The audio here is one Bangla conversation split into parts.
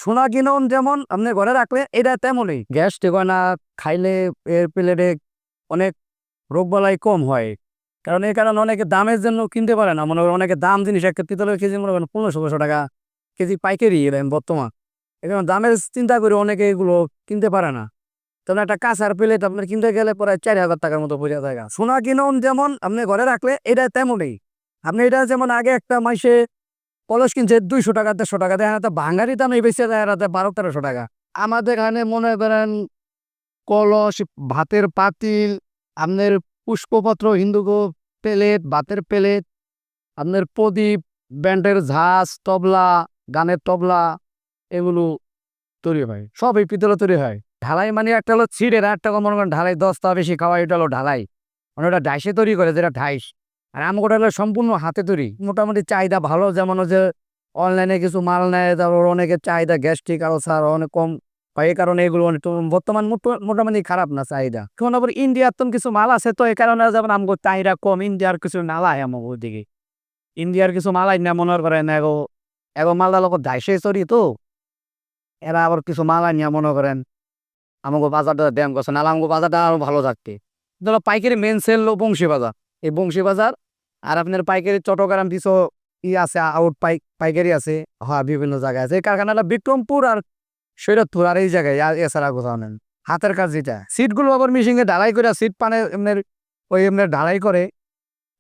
সোনা কিনুন যেমন আপনি ঘরে রাখলে এটা তেমনই গ্যাস ঠিকানা খাইলে এর প্লেটে অনেক রোগ বালাই কম হয়। কারণ এই কারণে অনেকে দামের জন্য কিনতে পারে না, মনে করেন অনেকে দাম জিনিস একটা পিতলের কেজি মনে করেন 1500 টাকা কেজি পাইকারি এলেন বর্তমান। এখন দামের চিন্তা করে অনেকে এগুলো কিনতে পারে না। তখন একটা কাঁচার প্লেট আপনার কিনতে গেলে প্রায় 4000 টাকার মতো পড়ে যায়। সোনা কিনুন যেমন আপনি ঘরে রাখলে এটা তেমনই। আপনি এটা যেমন আগে একটা মাসে কলস কিনছে 200 টাকা 150 টাকা, দেখা যাচ্ছে ভাঙারি দামে বেঁচে যায় 1200-1300 টাকা। আমাদের এখানে মনে করেন কলস, ভাতের পাতিল, আপনার পুষ্পপত্র, হিন্দুগো প্লেট, ভাতের প্লেট, আপনার প্রদীপ, ব্যান্ডের ঝাঁজ, তবলা, গানের তবলা, এগুলো তৈরি হয় সব এই পিতলে তৈরি হয়। ঢালাই মানে একটা হলো ছিঁড়ে, আর একটা মনে করেন ঢালাই 10টা বেশি খাওয়া, এটা হলো ঢালাই, মানে ওটা ডাইসে তৈরি করে, যেটা ঢাইস। আর আমগোটা হলো সম্পূর্ণ হাতে তৈরি। মোটামুটি চাহিদা ভালো, যেমন হচ্ছে অনলাইনে কিছু মাল নেয়, তারপর অনেকের চাহিদা গ্যাস্ট্রিক আলসার অনেক কম হয়, এই কারণে এগুলো অনেক বর্তমান মোটামুটি খারাপ না চাহিদা। এখন আবার ইন্ডিয়ার তো কিছু মাল আছে, তো এই কারণে যেমন আমগো চাহিদা কম। ইন্ডিয়ার কিছু নালায় আমাকে ওইদিকে, ইন্ডিয়ার কিছু মালাই না মনে করেন এগো এগো মালদা লোক ডাইসে তৈরি, তো এরা আবার কিছু মালা নিয়ে মনে করেন আমাকে বাজারটা ব্যায়াম করছে, নাহলে আমাকে বাজারটা আরো ভালো থাকতে। ধরো পাইকারি মেন সেল বংশী বাজার, এই বংশী বাজার। আর আপনার পাইকারি চট্টগ্রাম কিছু আছে, আউট পাইকারি আছে, হ্যাঁ বিভিন্ন জায়গায় আছে। এই কারখানাটা বিক্রমপুর আর সৈরতপুর, আর এই জায়গায় এছাড়া কোথাও নেন। হাতের কাজ যেটা, সিটগুলো আবার মেশিনে ঢালাই করে, সিট পানে এমনের ওই এমনি ঢালাই করে।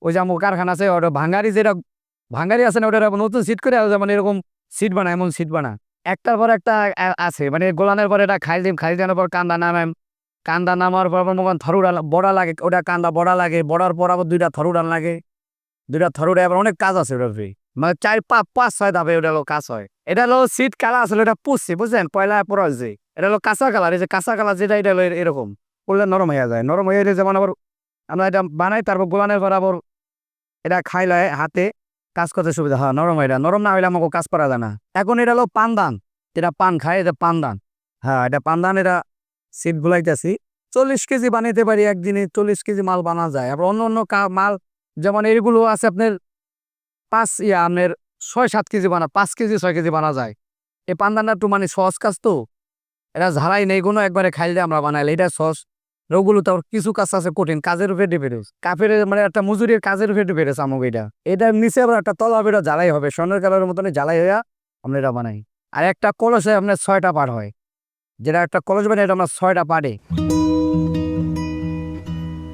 ওই যে আমার কারখানা আছে ওটা ভাঙ্গারি, যেটা ভাঙ্গারি আছে না, ওটা নতুন সিট করে যেমন এরকম সিট বানায়, এমন সিট বানায় একটার পর একটা আছে। মানে গোলানের পর এটা খাই দিম, খাই দেওয়ার পর কান্দা নামাম, কান্দা নামার পর মনে থরুড়া বড়া লাগে, ওটা কান্দা বড়া লাগে, বড়ার পর আবার 2টা থরুড়ান লাগে, 2টা থরুড়ে আবার অনেক কাজ আছে ওটার। মানে 4-5-6 ধাপে ওটা হলো কাজ হয়। এটা হলো সিট কালা আসলে, এটা পুষছে বুঝছেন, পয়লা পরা হয়েছে। এটা হলো কাঁচা কালার, এই যে কাঁচা কালার যেটা, এটা হলো এরকম করলে নরম হয়ে যায়। নরম হয়ে যেমন আবার আমরা এটা বানাই, তারপর গোলানের পর আবার এটা খাইলে হাতে কাজ করতে সুবিধা হয়। নরম এটা নরম না হইলে আমাকে কাজ করা যায় না। এখন এটা হলো পানদান, যেটা পান খায়, এটা পানদান। হ্যাঁ এটা পানদান। এটা সিট গুলাইতেছি 40 কেজি বানাইতে পারি একদিনে, 40 কেজি মাল বানা যায়। আবার অন্য অন্য মাল যেমন এইগুলো আছে আপনার আপনার 6-7 কেজি 5 কেজি 6 কেজি বানা যায়। এই পানদানটা একটু মানে সহজ কাজ, তো এটা ঝাড়াই নেই কোনো, একবারে খাইলে আমরা বানাইলে এটা সহজ। ওগুলো তো কিছু কাজ আছে কঠিন, কাজের উপরে ডিপেন্ডেন্স, কাফের মানে একটা মজুরির কাজের উপরে ডিপেন্ডেন্স আমাকে। এটার নিচে আবার একটা তলা বেটা জ্বালাই হবে, স্বর্ণের কালারের মতন জ্বালাই হইয়া আমরা এটা বানাই। আর একটা কলসে আপনার 6টা পার হয়, যেটা একটা কলস বানাই, এটা আমরা 6টা পারে।